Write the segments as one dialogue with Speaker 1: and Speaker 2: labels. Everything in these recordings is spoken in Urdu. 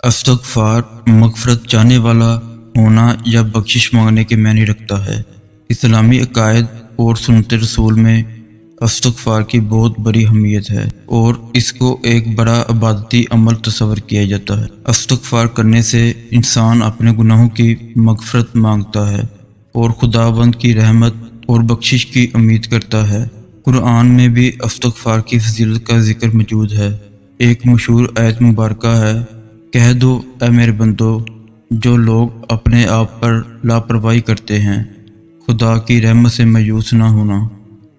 Speaker 1: استغفار مغفرت چاہنے والا ہونا یا بخشش مانگنے کے معنی رکھتا ہے۔ اسلامی عقائد اور سنت رسول میں استغفار کی بہت بڑی اہمیت ہے اور اس کو ایک بڑا عبادتی عمل تصور کیا جاتا ہے۔ استغفار کرنے سے انسان اپنے گناہوں کی مغفرت مانگتا ہے اور خداوند کی رحمت اور بخشش کی امید کرتا ہے۔ قرآن میں بھی استغفار کی فضیلت کا ذکر موجود ہے۔ ایک مشہور آیت مبارکہ ہے، کہہ دو اے میرے بندو، جو لوگ اپنے آپ پر لاپرواہی کرتے ہیں، خدا کی رحمت سے مایوس نہ ہونا،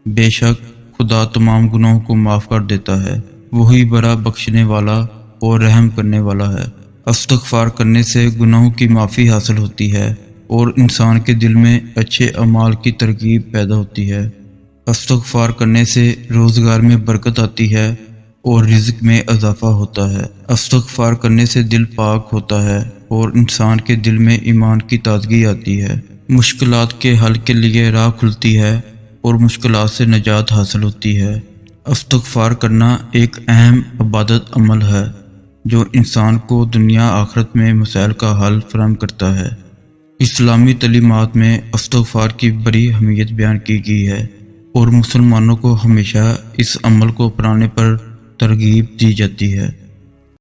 Speaker 1: بے شک خدا تمام گناہوں کو معاف کر دیتا ہے، وہی بڑا بخشنے والا اور رحم کرنے والا ہے۔ استغفار کرنے سے گناہوں کی معافی حاصل ہوتی ہے اور انسان کے دل میں اچھے اعمال کی ترغیب پیدا ہوتی ہے۔ استغفار کرنے سے روزگار میں برکت آتی ہے اور رزق میں اضافہ ہوتا ہے۔ استغفار کرنے سے دل پاک ہوتا ہے اور انسان کے دل میں ایمان کی تازگی آتی ہے، مشکلات کے حل کے لیے راہ کھلتی ہے اور مشکلات سے نجات حاصل ہوتی ہے۔ استغفار کرنا ایک اہم عبادت عمل ہے جو انسان کو دنیا آخرت میں مسائل کا حل فراہم کرتا ہے۔ اسلامی تعلیمات میں استغفار کی بڑی اہمیت بیان کی گئی ہے اور مسلمانوں کو ہمیشہ اس عمل کو اپنانے پر ترغیب دی جاتی ہے۔